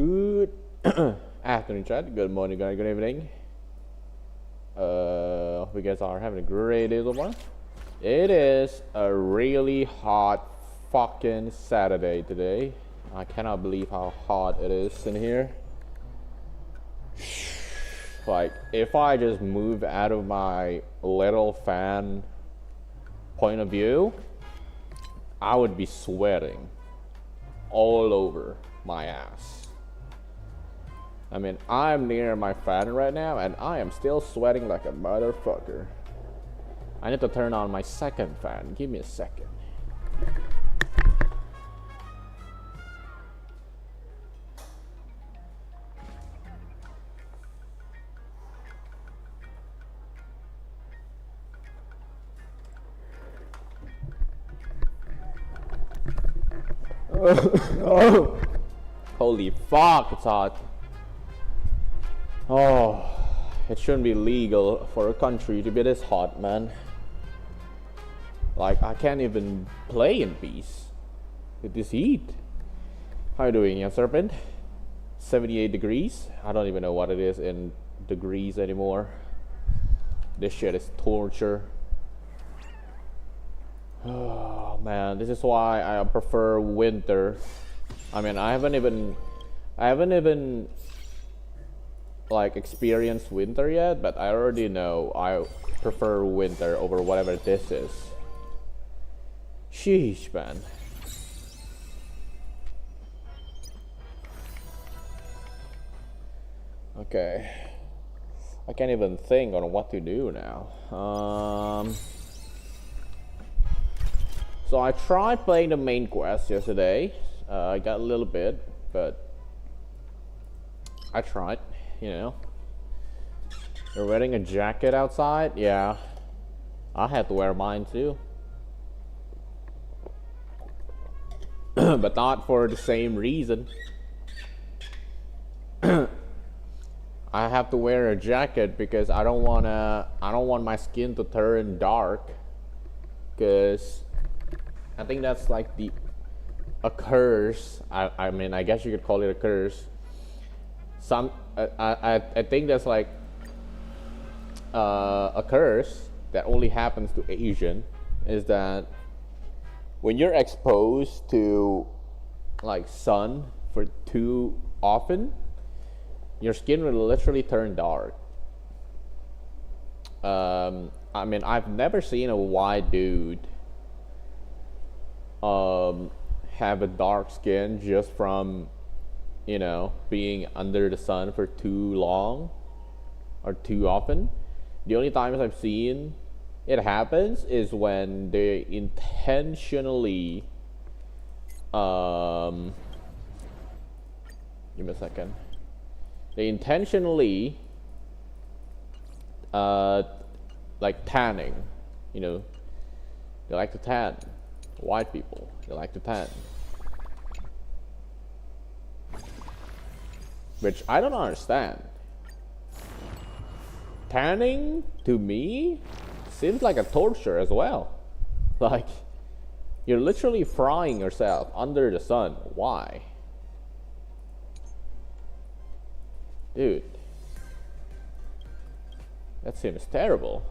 Good afternoon, chat. Good morning, guys. Good evening. Hope you guys are having a great day so far. It is a really hot fucking Saturday today. I cannot believe how hot it is in here. Like, if I just move out of my little fan point of view, I would be sweating all over my ass. I mean, I'm near my fan right now and I am still sweating like a motherfucker. I need to turn on my second fan. Give me a second. Oh. Holy fuck, it's hot. Oh, it shouldn't be legal for a country to be this hot, man. Like, I can't even play in peace with this heat. How you doing, young serpent? 78 degrees? I don't even know what it is in degrees anymore. This shit is torture. Oh man, this is why I prefer winter. I mean, I haven't even like experienced winter yet, but I already know I prefer winter over whatever this is. Sheesh, man. Okay, I can't even think on what to do now. So I tried playing the main quest yesterday. I got a little bit, but I tried, you know. You're wearing a jacket outside? Yeah, I had to wear mine too. But not for the same reason. I have to wear a jacket because I don't want my skin to turn dark, because I think that's like a curse. I mean, I guess you could call it a curse. I think that's like a curse that only happens to Asian, is that when you're exposed to like sun for too often, your skin will literally turn dark. I mean, I've never seen a white dude have a dark skin just from, you know, being under the sun for too long or too often. The only times I've seen it happens is when they intentionally give me a second. They intentionally like tanning, you know, they like to tan. White people, they like to tan, which I don't understand. Tanning to me seems like a torture as well. Like, you're literally frying yourself under the sun. Why? Dude, that seems terrible.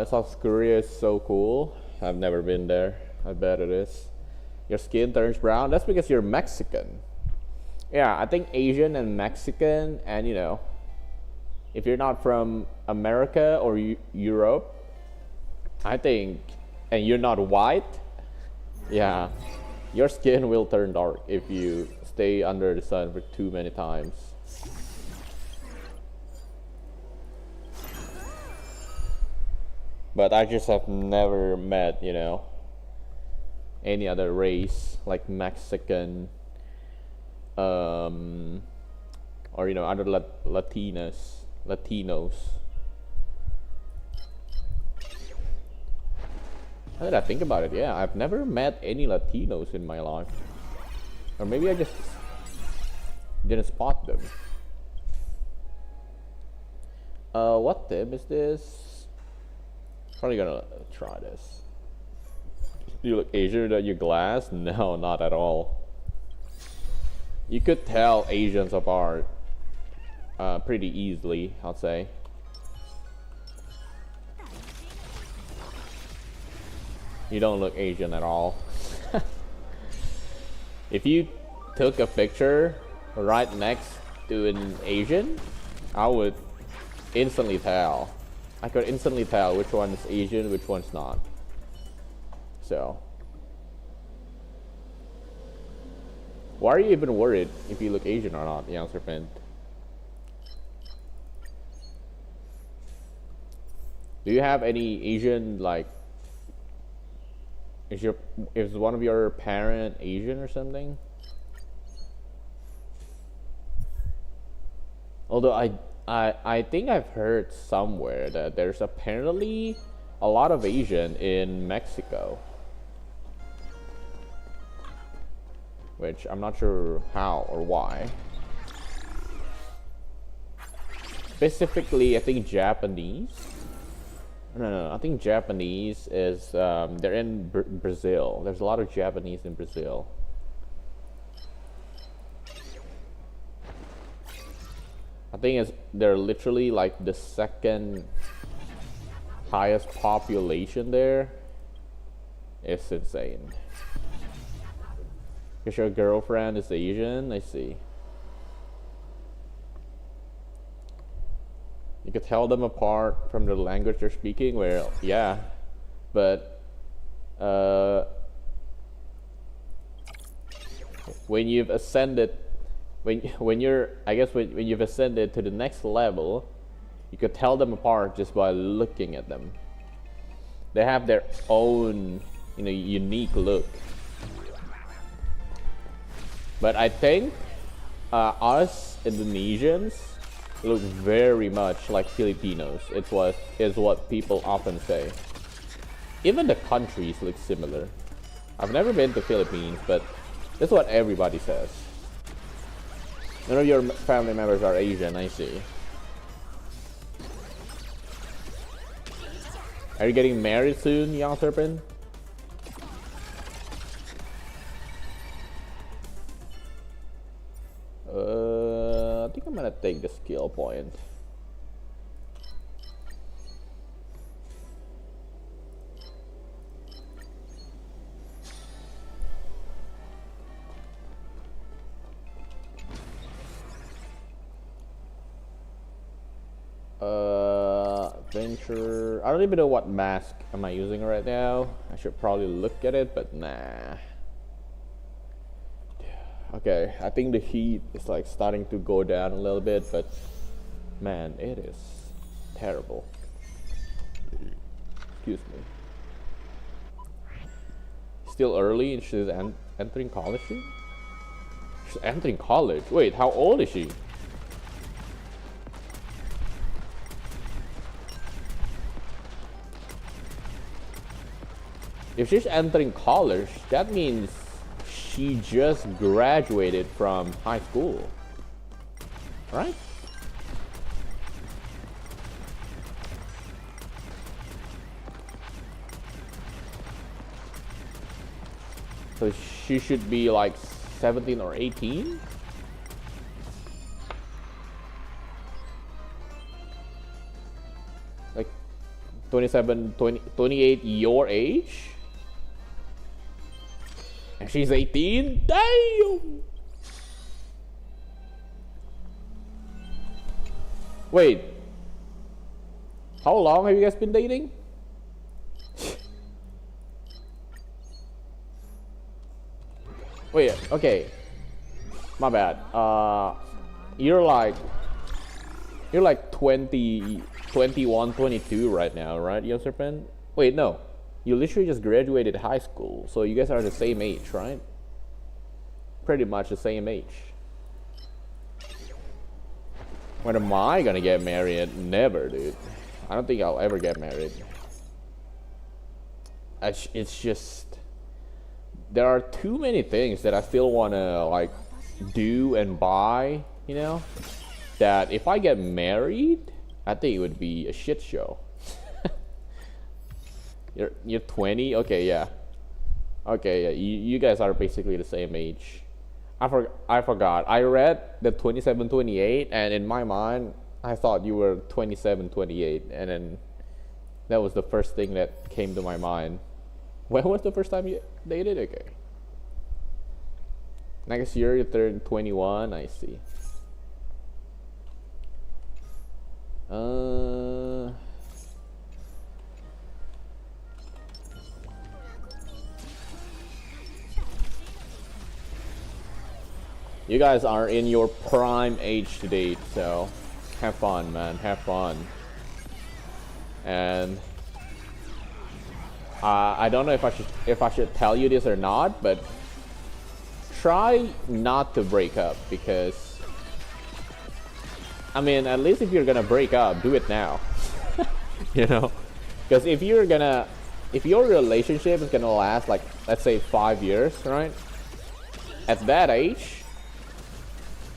South Korea is so cool. I've never been there. I bet it is. Your skin turns brown. That's because you're Mexican. Yeah, I think Asian and Mexican, and you know, if you're not from America or Europe, I think, and you're not white, yeah, your skin will turn dark if you stay under the sun for too many times. But I just have never met, you know, any other race like Mexican, or you know, other Latinos. Now that I think about it, yeah, I've never met any Latinos in my life, or maybe I just didn't spot them. What tip is this? Probably gonna try this. You look Asian without your glass? No, not at all. You could tell Asians apart pretty easily, I'll say. You don't look Asian at all. If you took a picture right next to an Asian, I would instantly tell. I could instantly tell which one is Asian, which one's not. So, why are you even worried if you look Asian or not, young serpent? Do you have any Asian, like, is one of your parent Asian or something? Although I think I've heard somewhere that there's apparently a lot of Asian in Mexico, which I'm not sure how or why. Specifically, I think Japanese. No, I think Japanese is, they're in Brazil. There's a lot of Japanese in Brazil. I think they're literally like the second highest population there. It's insane. Because your girlfriend is Asian, I see. You could tell them apart from the language they're speaking. Well, yeah, but when you've ascended, when you've ascended to the next level, you could tell them apart just by looking at them. They have their own, unique look. But I think us Indonesians look very much like Filipinos. Is what people often say. Even the countries look similar. I've never been to Philippines, but that's what everybody says. None of your family members are Asian, I see. Are you getting married soon, young serpent? I think I'm gonna take the skill point. Venture. I don't even know what mask am I using right now. I should probably look at it, but nah. Okay, I think the heat is like starting to go down a little bit, but man, it is terrible. Excuse me. Still early and she's entering college? She's entering college? Wait, how old is she? If she's entering college, that means she just graduated from high school, right? So she should be like 17 or 18? Like 27, 28 your age? And she's 18? Damn! Wait. How long have you guys been dating? Wait, okay. My bad. You're like 20, 21, 22 right now, right, Yo Serpent? Wait, no. You literally just graduated high school, so you guys are the same age, right? Pretty much the same age. When am I gonna get married? Never, dude. I don't think I'll ever get married. It's just... There are too many things that I still wanna, like, do and buy, that if I get married, I think it would be a shit show. You're 20? Okay, yeah. Okay, yeah, you guys are basically the same age. I forgot. I read the 27, 28, and in my mind, I thought you were 27, 28, and then that was the first thing that came to my mind. When was the first time you dated? Okay. Next year you turn 21, I see. You guys are in your prime age to date, so have fun, man. Have fun. And I don't know if I should tell you this or not, but try not to break up, because I mean, at least if you're gonna break up, do it now. You know, because if your relationship is gonna last, like, let's say 5 years, right? At that age,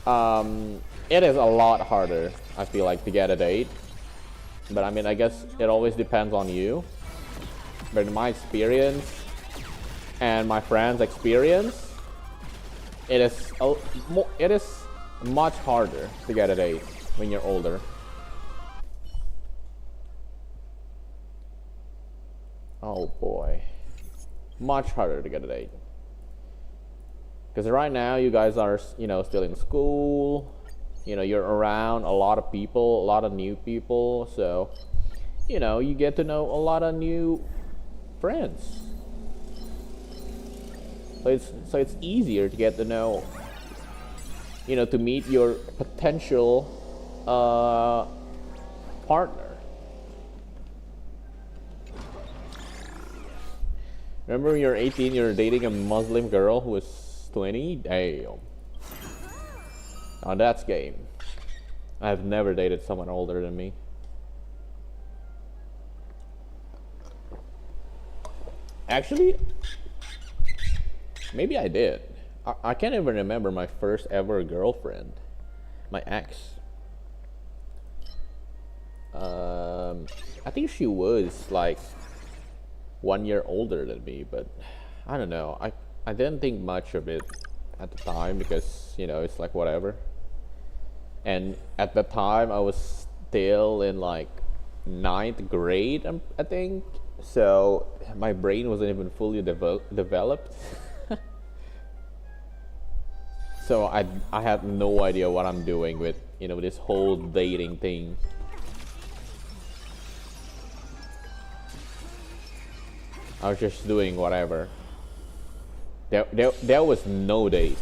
it is a lot harder, I feel like, to get a date. But I mean, I guess it always depends on you. But in my experience and my friends' experience, it is much harder to get a date when you're older. Oh boy, much harder to get a date. Because right now you guys are, you know, still in school. You know, you're around a lot of people, a lot of new people. So, you know, you get to know a lot of new friends. So it's easier to get to know, you know, to meet your potential partner. Remember when you're 18, you're dating a Muslim girl who is 20? Damn. Now that's game. I've never dated someone older than me. Actually, maybe I did. I can't even remember my first ever girlfriend. My ex. I think she was like 1 year older than me, but I don't know. I didn't think much of it at the time, because, you know, it's like whatever. And at the time I was still in like 9th grade, I think. So my brain wasn't even fully developed. So I had no idea what I'm doing with, you know, this whole dating thing. I was just doing whatever. There was no date.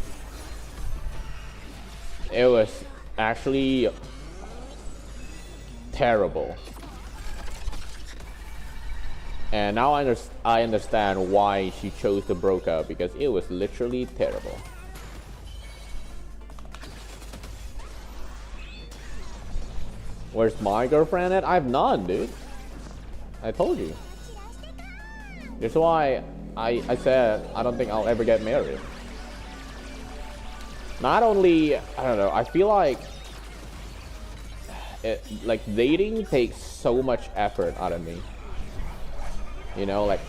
It was actually terrible. And now I understand why she chose to break up, because it was literally terrible. Where's my girlfriend at? I have none, dude. I told you. That's why I said I don't think I'll ever get married. Not only, I don't know, I feel like like dating takes so much effort out of me. You know, like,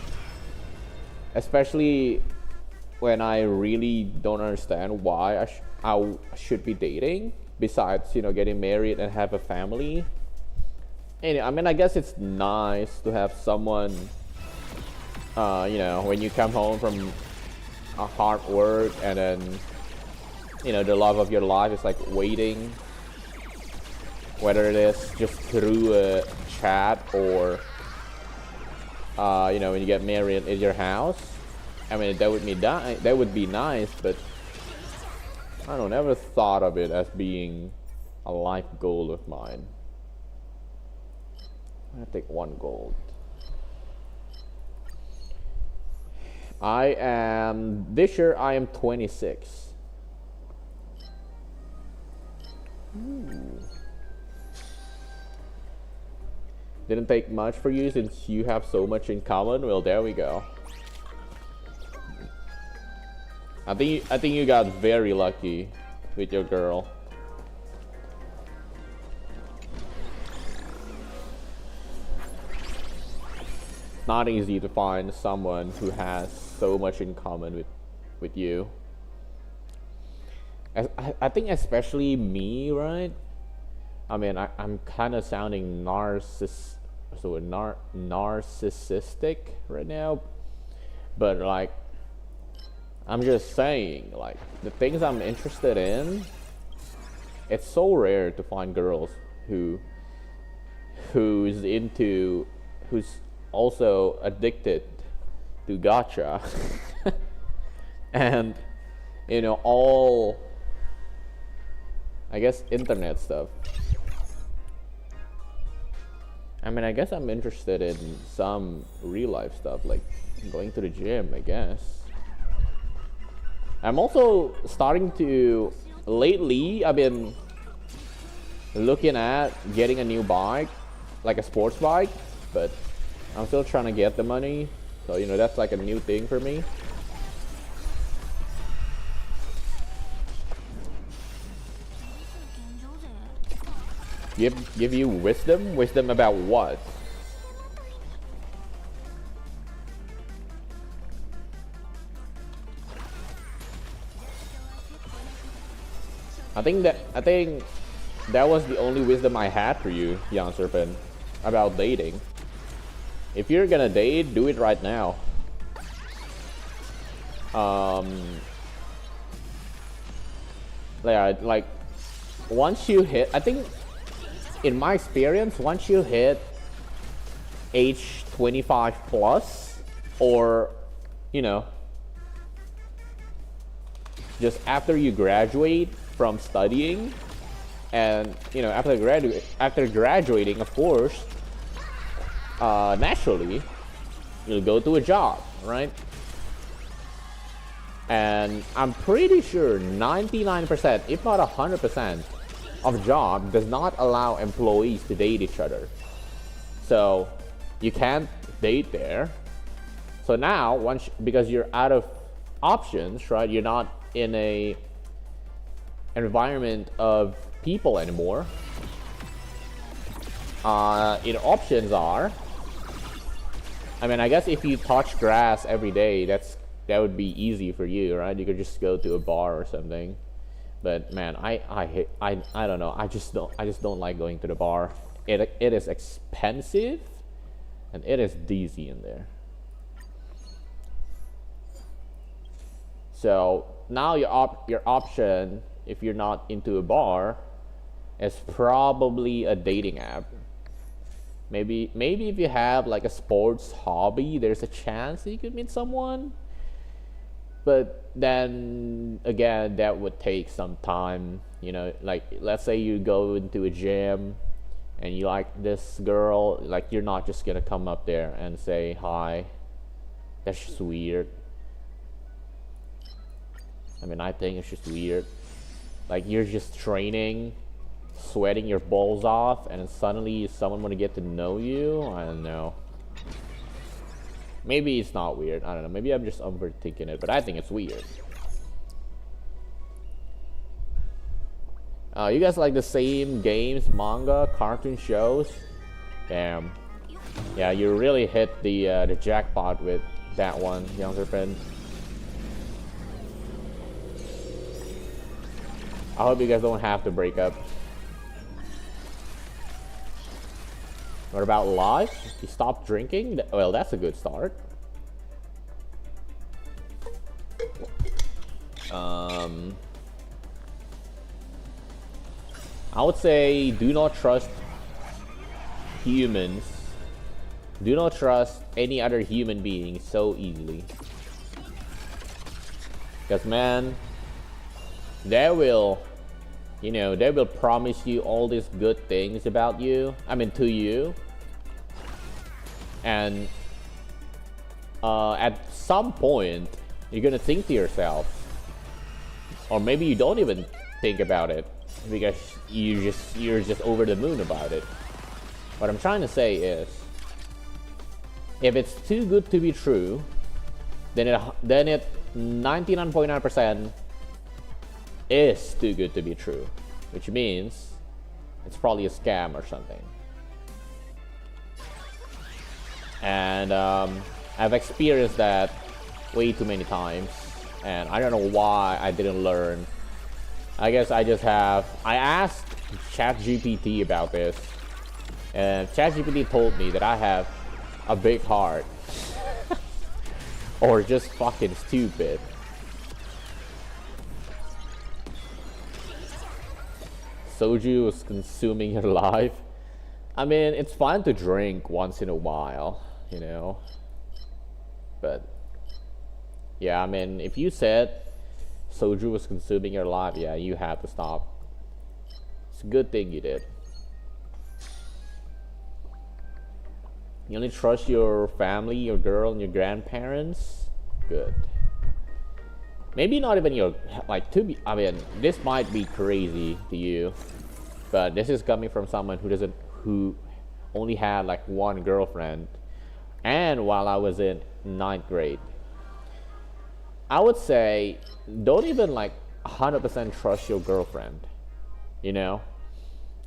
especially when I really don't understand why I should be dating, besides, you know, getting married and have a family. And I mean, I guess it's nice to have someone, you know, when you come home from a hard work, and then, you know, the love of your life is like waiting, whether it is just through a chat or, you know, when you get married in your house. I mean, that would be nice, but I don't never thought of it as being a life goal of mine. I'm gonna take 1 gold. This year I am 26. Ooh. Didn't take much for you since you have so much in common. Well, there we go. I think you got very lucky with your girl. Not easy to find someone who has so much in common with you. I think especially me, right? I mean, I'm kind of sounding narcissistic right now, but like, I'm just saying, like, the things I'm interested in, it's so rare to find girls who's also addicted to gacha and all, I guess, internet stuff. I mean, I guess I'm interested in some real life stuff, like going to the gym, I guess. I'm also starting to, lately, I've been looking at getting a new bike, like a sports bike, but I'm still trying to get the money. So, that's like a new thing for me. Give you wisdom? Wisdom about what? I think that was the only wisdom I had for you, Young Serpent, about dating. If you're gonna date, do it right now. Yeah, like once you hit, I think, in my experience, once you hit age 25 plus, or just after you graduate from studying, and after graduating, of course, naturally you'll go to a job, right? And I'm pretty sure 99%, if not 100%, of job does not allow employees to date each other. So you can't date there. So now, because you're out of options, right? You're not in a environment of people anymore. Options are, I mean, I guess if you touch grass every day, that would be easy for you, right? You could just go to a bar or something. But man, I don't know. I just don't like going to the bar. It is expensive, and it is dizzy in there. So now your option, if you're not into a bar, is probably a dating app. Maybe if you have like a sports hobby, there's a chance you could meet someone. But then again, that would take some time. Like, let's say you go into a gym and you like this girl, like, you're not just gonna come up there and say hi. That's just weird. I mean, I think it's just weird. Like, you're just training, sweating your balls off, and then suddenly someone want to get to know you. I don't know. Maybe it's not weird. I don't know. Maybe I'm just overthinking it, but I think it's weird. You guys like the same games, manga, cartoon shows? Damn. Yeah, you really hit the jackpot with that one, Young Serpent. I hope you guys don't have to break up. What about life? You stopped drinking? Well, that's a good start. I would say do not trust humans. Do not trust any other human being so easily. Because, man, they will promise you all these good things about you. I mean, to you. And at some point, you're gonna think to yourself, or maybe you don't even think about it because you're just over the moon about it. What I'm trying to say is, if it's too good to be true, then it 99.9% is too good to be true, which means it's probably a scam or something. And I've experienced that way too many times, and I don't know why I didn't learn. I guess I asked ChatGPT about this, and ChatGPT told me that I have a big heart. Or just fucking stupid. Soju was consuming your life. I mean, it's fun to drink once in a while, you know. But yeah, I mean, if you said soju was consuming your life, yeah, you have to stop. It's a good thing you did. You only trust your family, your girl, and your grandparents? Good. Maybe not even your, like, I mean, this might be crazy to you, but this is coming from someone who only had like one girlfriend, and while I was in 9th grade. I would say, don't even like 100% trust your girlfriend, you know?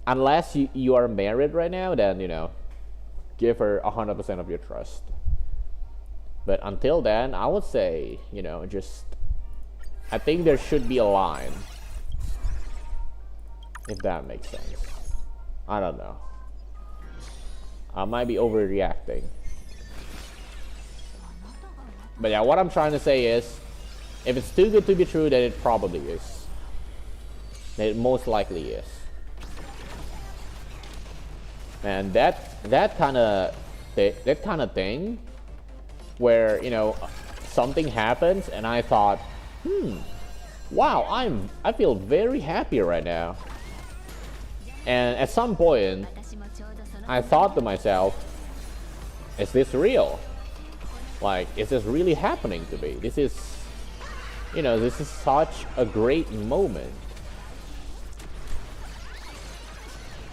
Unless you are married right now, then, you know, give her 100% of your trust. But until then, I would say, you know, just, I think there should be a line, if that makes sense. I don't know. I might be overreacting. But yeah, what I'm trying to say is, if it's too good to be true, then it probably is. It most likely is. And that kind of thing, where, you know, something happens and I thought, wow, I feel very happy right now. And at some point, I thought to myself, is this real? Like, is this really happening to me? This is, you know, this is such a great moment.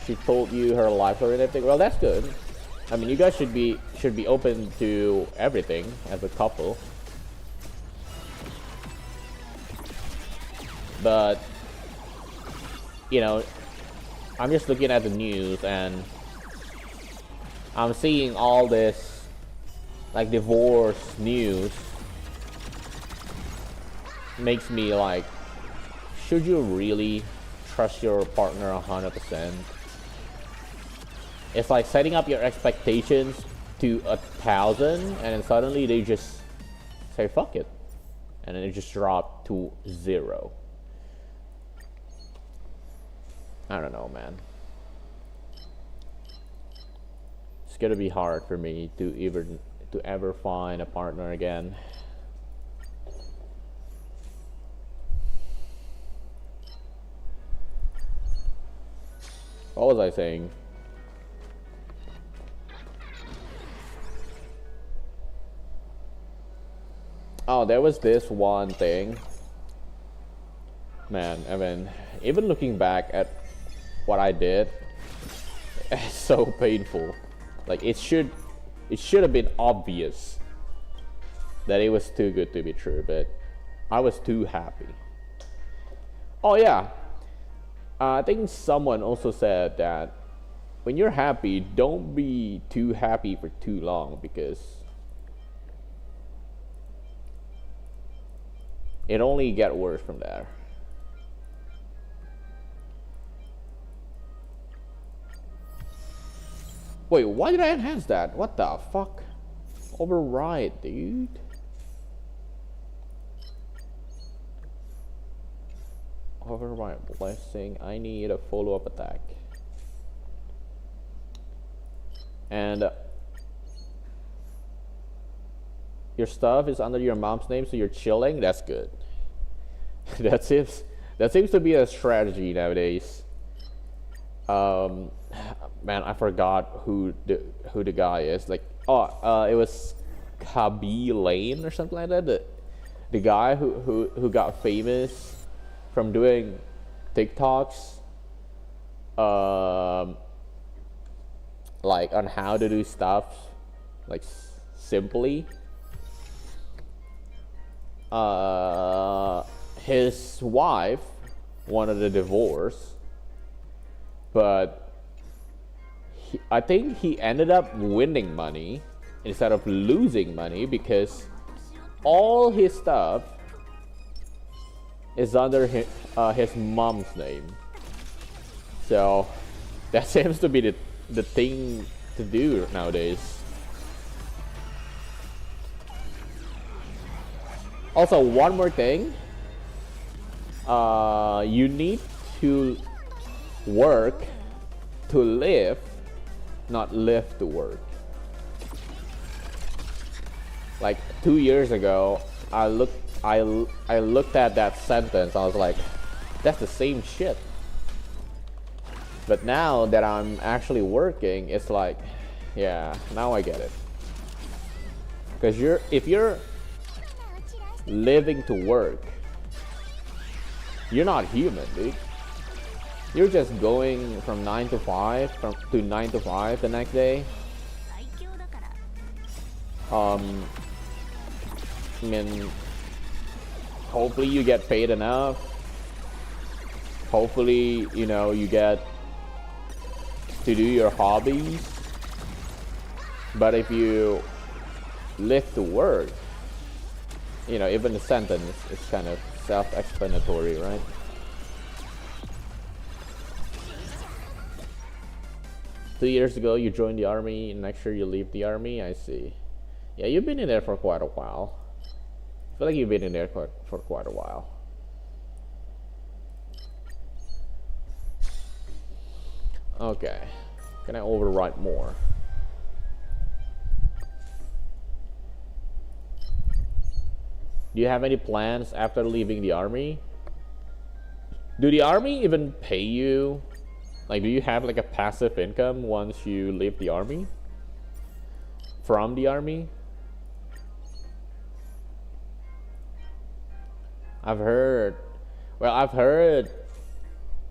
She told you her life story and everything. Well, that's good. I mean, you guys should be open to everything as a couple. But, you know, I'm just looking at the news and I'm seeing all this like divorce news. Makes me like, should you really trust your partner 100%? It's like setting up your expectations to 1,000 and then suddenly they just say fuck it, and then it just dropped to 0. I don't know, man. It's gonna be hard for me to ever find a partner again. What was I saying? Oh, there was this one thing. Man, I mean, even looking back at what I did, it's so painful. Like, it should have been obvious that it was too good to be true, but I was too happy. Oh yeah, I think someone also said that when you're happy, don't be too happy for too long, because it only gets worse from there. Wait, why did I enhance that? What the fuck? Override, dude. Override blessing. I need a follow-up attack. And your stuff is under your mom's name, so you're chilling. That's good. that seems to be a strategy nowadays. Man, I forgot who the guy is. Like, it was Kabi Lane or something like that. The guy who got famous from doing TikToks, like on how to do stuff, like simply. His wife wanted a divorce, but I think he ended up winning money instead of losing money, because all his stuff is under his mom's name. So that seems to be the thing to do nowadays. Also, one more thing. You need to work to live, not live to work. Like 2 years ago, I looked at that sentence. I was like, that's the same shit. But now that I'm actually working, it's like, yeah, now I get it. Because if you're living to work, you're not human, dude. You're just going from 9 to 5 to 9 to 5 the next day. I mean, hopefully you get paid enough. Hopefully, you know, you get to do your hobbies. But if you live to work, you know, even the sentence is kind of self-explanatory, right? Two years ago, you joined the army, and next year you leave the army. I see. Yeah, you've been in there for quite a while. I feel like you've been in there for quite a while. Okay. Can I overwrite more? Do you have any plans after leaving the army? Do the army even pay you? Like, do you have like a passive income once you leave the army? From the army? I've heard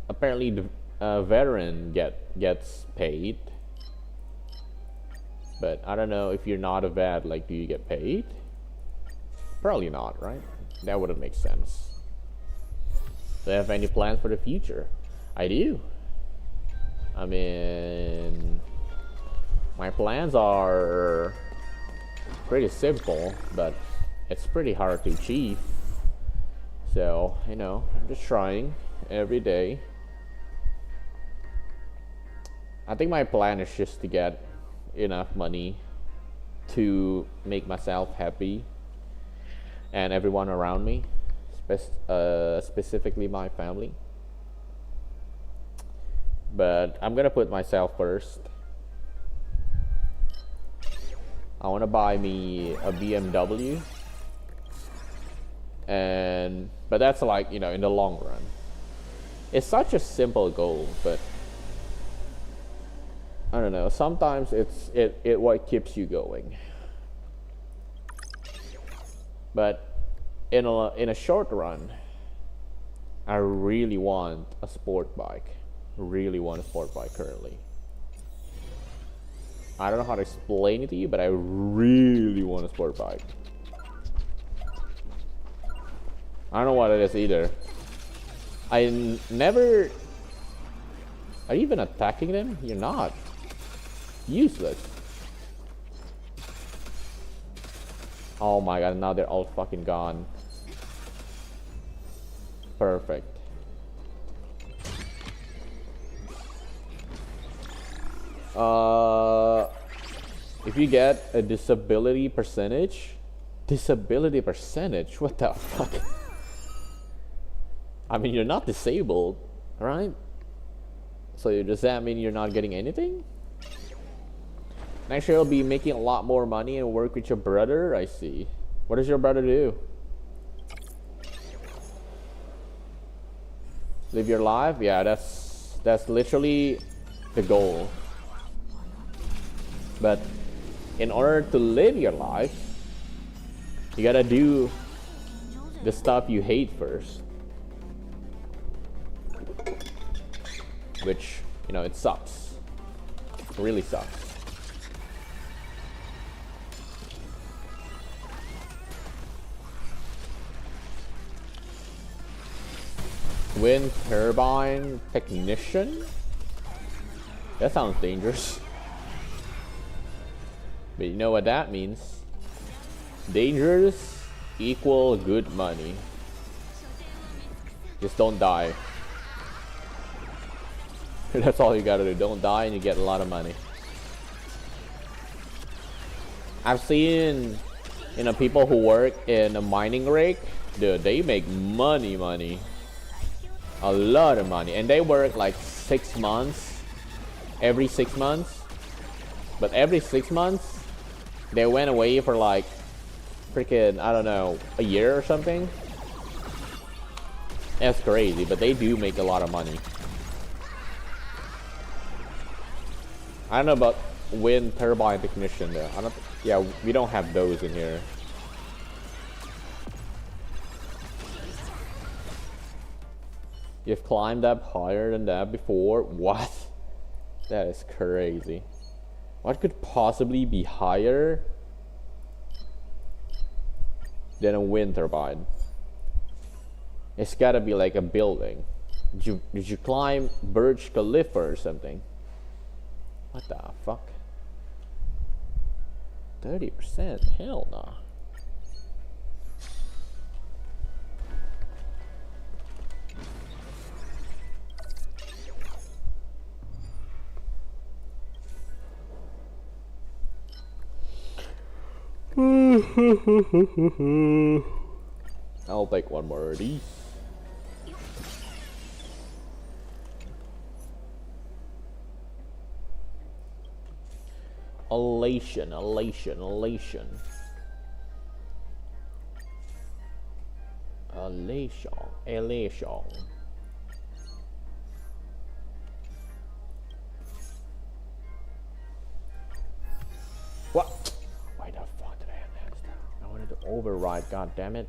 apparently the veteran gets paid. But I don't know if you're not a vet, like, do you get paid? Probably not, right? That wouldn't make sense. Do you have any plans for the future? I do. I mean, my plans are pretty simple, but it's pretty hard to achieve. So, you know, I'm just trying every day. I think my plan is just to get enough money to make myself happy and everyone around me, specifically my family. But I'm gonna put myself first. I want to buy me a BMW, but that's like, you know, in the long run. It's such a simple goal, but I don't know. Sometimes it's what keeps you going. But in a short run, I really want a sport bike. Really want a sport bike currently. I don't know how to explain it to you, but I really want a sport bike. I don't know what it is either. Never. Are you even attacking them? You're not. Useless. Oh my god, now they're all fucking gone. Perfect. If you get a disability percentage, what the fuck? I mean, you're not disabled, right? So does that mean you're not getting anything? Next year you'll be making a lot more money and work with your brother. I see. What does your brother do? Live your life? Yeah, that's literally the goal. But in order to live your life, you gotta do the stuff you hate first. Which, you know, it sucks. It really sucks. Wind turbine technician? That sounds dangerous. But you know what that means? Dangerous equal good money. Just don't die. That's all you gotta do. Don't die and you get a lot of money. I've seen, you know, people who work in a mining rig, dude, they make money. A lot of money. And they work like 6 months. Every 6 months. But every 6 months, they went away for like freaking, I don't know, a year or something. That's crazy, but they do make a lot of money. I don't know about wind turbine technician though. I don't. Yeah, we don't have those in here. You've climbed up higher than that before. What? That is crazy. What could possibly be higher than a wind turbine? It's gotta be like a building. Did you climb Burj Khalifa or something? What the fuck? 30%? Hell no. I'll take one more of these. Elation. What? Why the fuck did I have that stuff? I wanted to override, god damn it.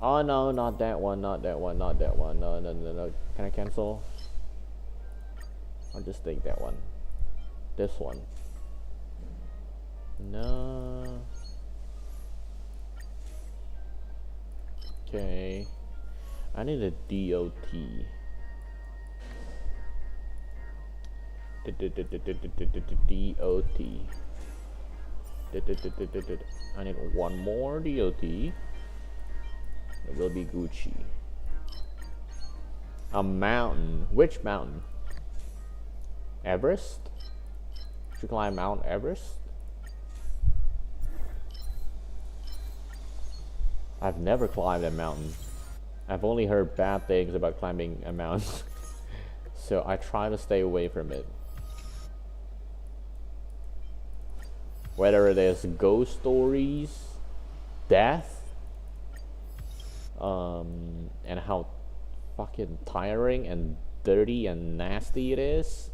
Oh no, not that one. No. Can I cancel? I'll just take that one. This one. No. Okay. I need a DOT. DOT. I need one more DOT. It will be Gucci. A mountain. Which mountain? Everest? Should climb Mount Everest? I've never climbed a mountain. I've only heard bad things about climbing a mountain. So I try to stay away from it. Whether it is ghost stories, death, and how fucking tiring and dirty and nasty it is.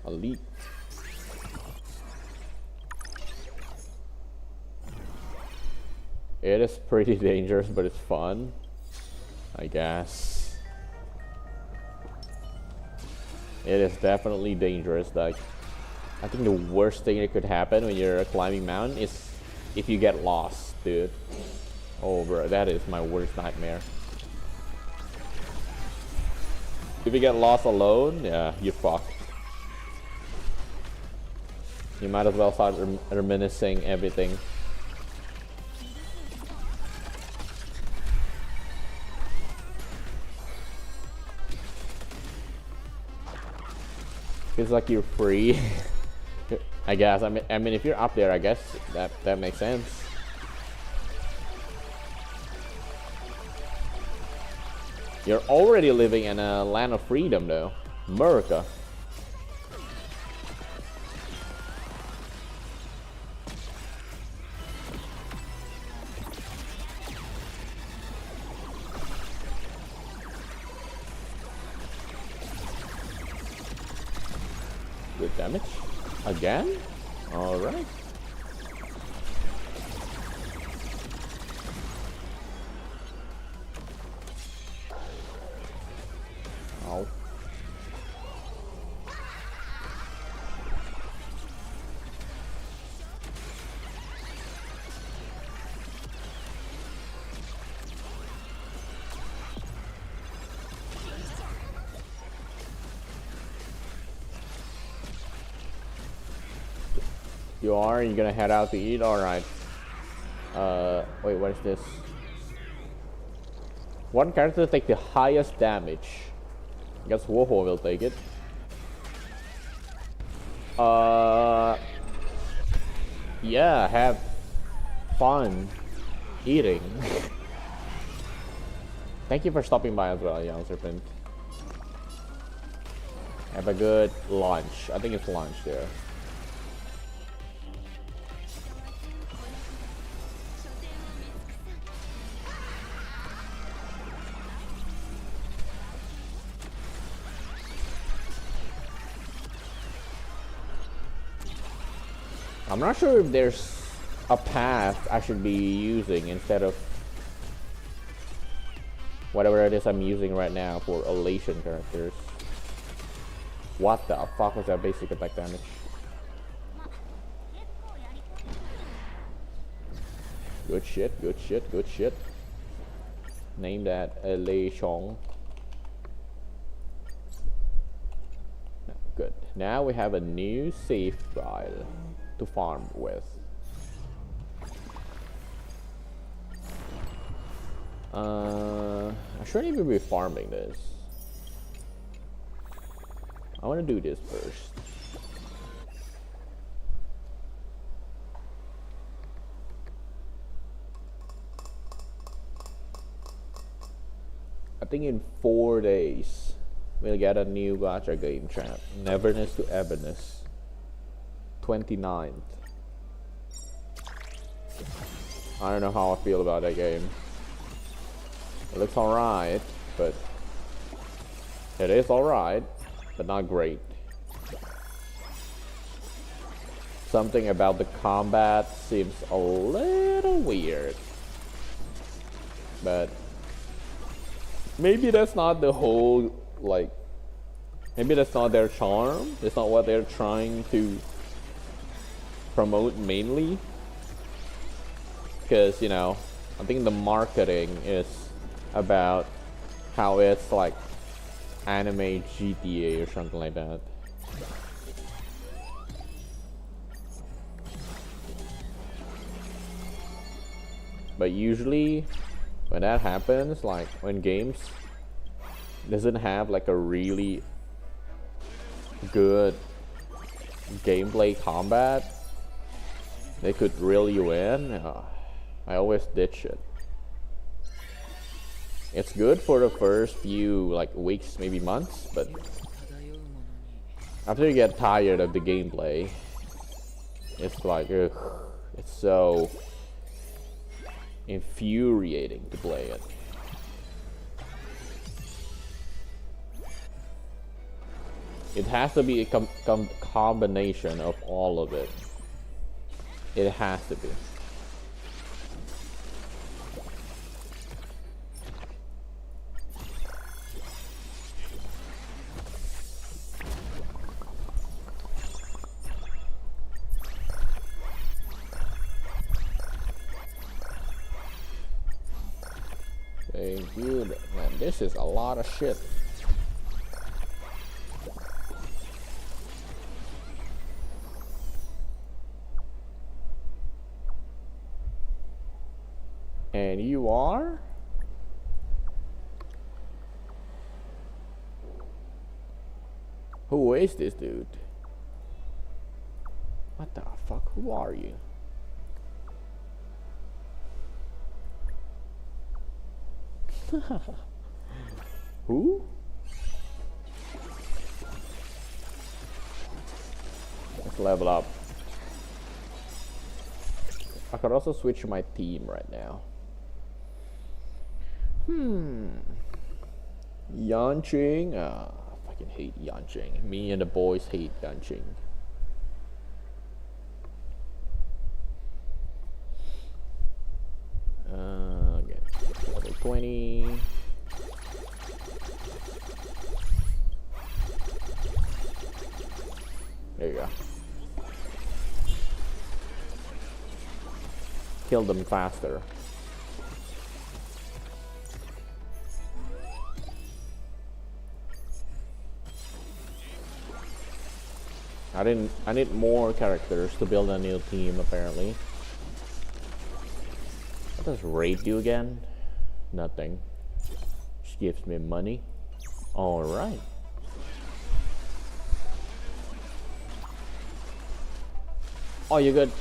Elite. It is pretty dangerous, but it's fun, I guess. It is definitely dangerous. Like, I think the worst thing that could happen when you're climbing mountain is if you get lost, dude. Oh, bro, that is my worst nightmare. If you get lost alone, yeah, you're fucked. You might as well start reminiscing everything. Feels like you're free. I guess. I mean, if you're up there, I guess that makes sense. You're already living in a land of freedom, though, America. Good damage. Again? Alright. Ow. You are? You're gonna head out to eat? Alright. Wait, what is this? One character take the highest damage. I guess Warhol will take it. Yeah, have fun eating. Thank you for stopping by as well, Young Serpent. Have a good lunch. I think it's lunch there. I'm not sure if there's a path I should be using instead of whatever it is I'm using right now for elation characters. What the fuck was that basic attack damage? Good shit, good shit, good shit. Name that elation. Good. Now we have a new save file to farm with. I shouldn't even be farming this. I want to do this first. I think in 4 days we'll get a new gacha game trap. Neverness to Everness. 29th. I don't know how I feel about that game. It looks alright, but it is alright, but not great. Something about the combat seems a little weird, but maybe that's not the whole, like, maybe that's not their charm. It's not what they're trying to promote mainly, because, you know, I think the marketing is about how it's like anime GTA or something like that. But usually when that happens, like when games doesn't have like a really good gameplay combat, they could reel you in. I always ditch it. It's good for the first few like weeks, maybe months, but after you get tired of the gameplay, it's like, ugh, it's so infuriating to play it. It has to be a combination of all of it. It has to be. Thank you. Man, this is a lot of shit. And you are? Who is this dude? What the fuck? Who are you? Who? Let's level up. I could also switch my team right now. Yanqing. I fucking hate Yanqing. Me and the boys hate Yanqing. Okay. Level 20. There you go. Kill them faster. I need more characters to build a new team apparently. What does raid do again? Nothing. Just gives me money. Alright. Oh, you could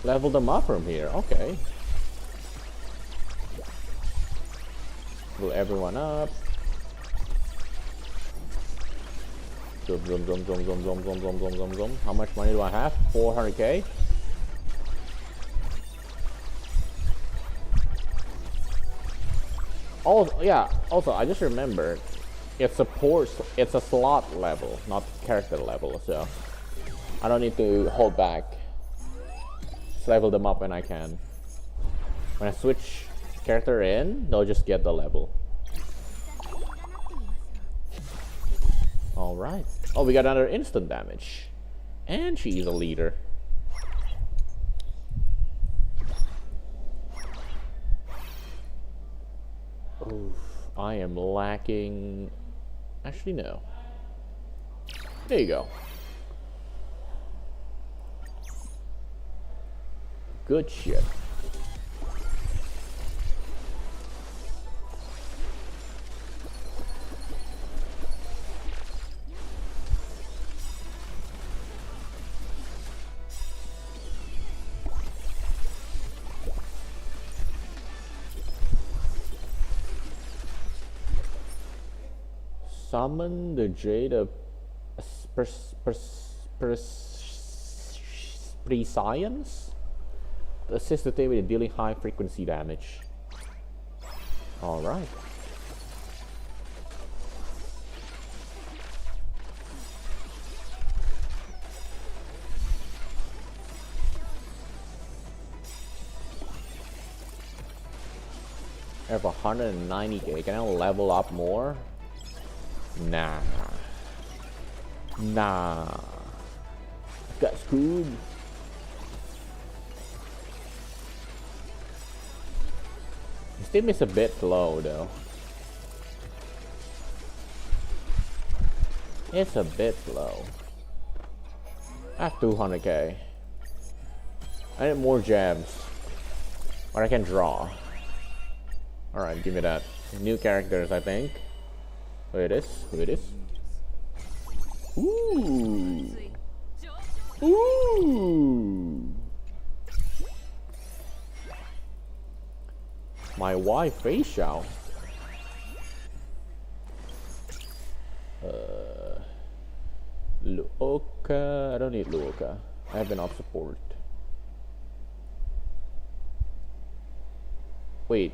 level them up from here. Okay. Build everyone up. Zoom, zoom, zoom, zoom, zoom, zoom, zoom, zoom, zoom, zoom, zoom. How much money do I have? 400k. Also, yeah. Also, I just remembered, it supports. It's a slot level, not character level. So I don't need to hold back. Just level them up when I can. When I switch character in, they'll just get the level. Alright. Oh, we got another instant damage. And she's a leader. Oof, I am lacking... Actually, no. There you go. Good shit. Summon the Jade of Prescience to assist the team with dealing high frequency damage. Alright. I have 190k. Can I level up more? Nah. Nah. Got screwed. This team is a bit low though. It's a bit low. I have 200k. I need more gems. Or I can draw. Alright, give me that. New characters, I think. Who it is? Who it is? Ooh. Ooh. My wife facial. Luoka. I don't need Luoka. I have enough support. Wait.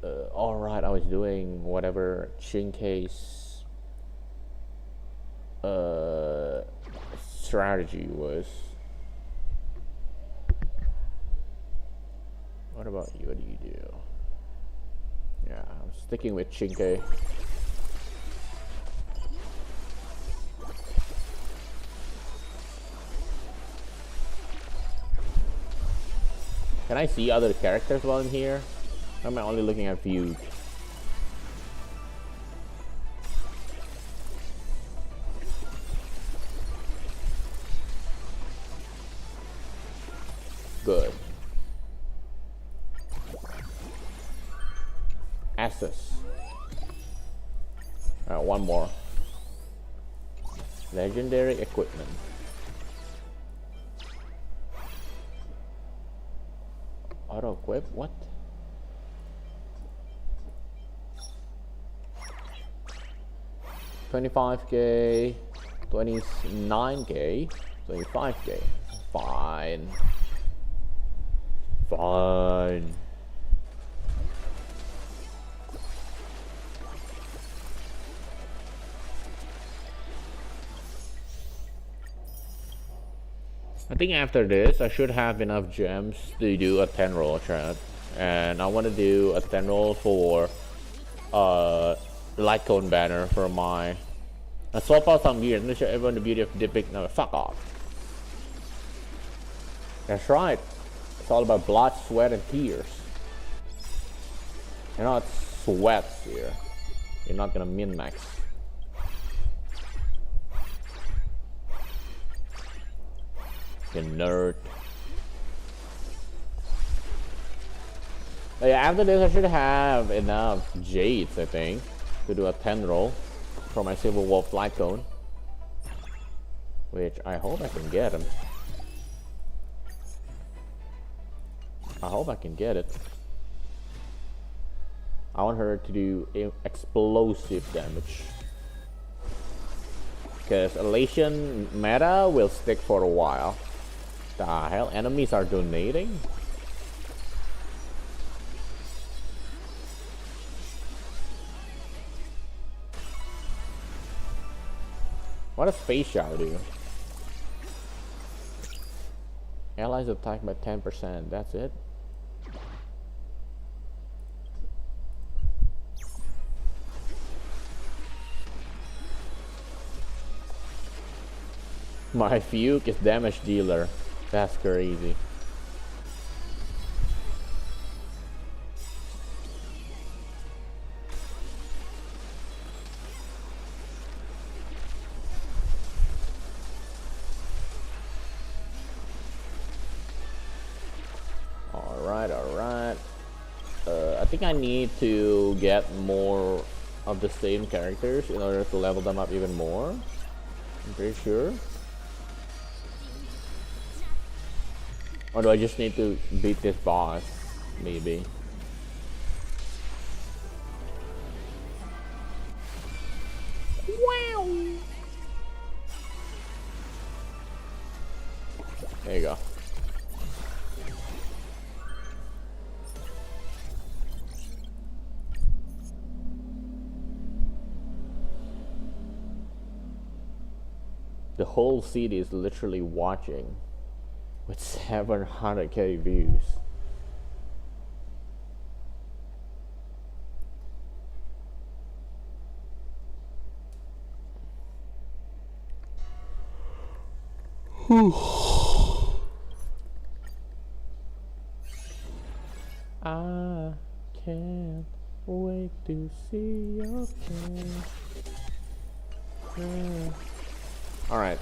Alright, I was doing whatever Chinkei's strategy was. What about you? What do you do? Yeah, I'm sticking with Chinkei. Can I see other characters while I'm here? Or am I only looking at view? Good. Access. Alright, one more. Legendary equipment. Auto equip? What? $25k, 29k, 25k. Fine. Fine. I think after this, I should have enough gems to do a 10 roll strat. And I want to do a 10 roll for light cone banner for my swap out some gears and show everyone the beauty of dipping. No, fuck off. That's right. It's all about blood, sweat, and tears. You're not sweats here. You're not gonna min max. Fucking nerd. But yeah, after this I should have enough jades, I think, to do a 10 roll for my Silver Wolf Light Cone. Which I hope I can get him. I hope I can get it. I want her to do explosive damage. Because Elation meta will stick for a while. The hell? Enemies are donating? What does Face Shot do? Allies attack by 10%, that's it? My Fuke is damage dealer. That's crazy. Alright. I think I need to get more of the same characters in order to level them up even more. I'm pretty sure. Or do I just need to beat this boss? Maybe. Wow! There you go. The whole city is literally watching with 700k views. I can't wait to see your face. Alright.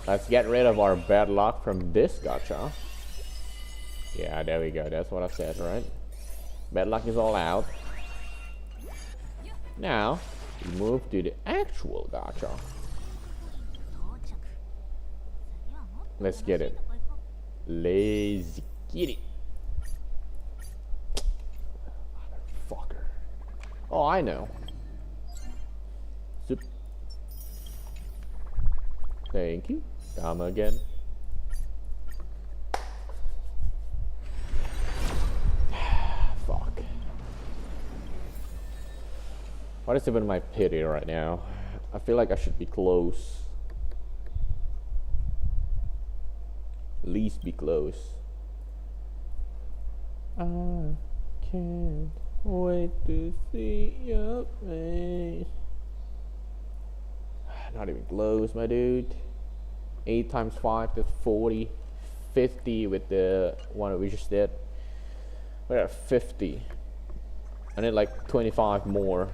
Let's get rid of our bad luck from this gacha. Yeah, there we go. That's what I said, right? Bad luck is all out. Now, we move to the actual gacha. Let's get it. Let's get it. Motherfucker. Oh, I know. Zoop. Thank you. Come again. Fuck. What is even my pity right now? I feel like I should be close. At least be close. I can't wait to see your face. Not even close, my dude. 8 times 5, that's 40. 50 with the one that we just did. We're at 50. I need like 25 more.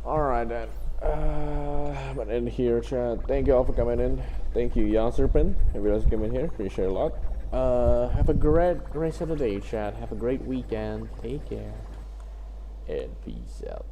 Alright then. I'm gonna end here, chat. Thank you all for coming in. Thank you, Young Serpent. Everyone's coming here. Appreciate it a lot. Have a great rest of the day, chat. Have a great weekend. Take care. And peace out.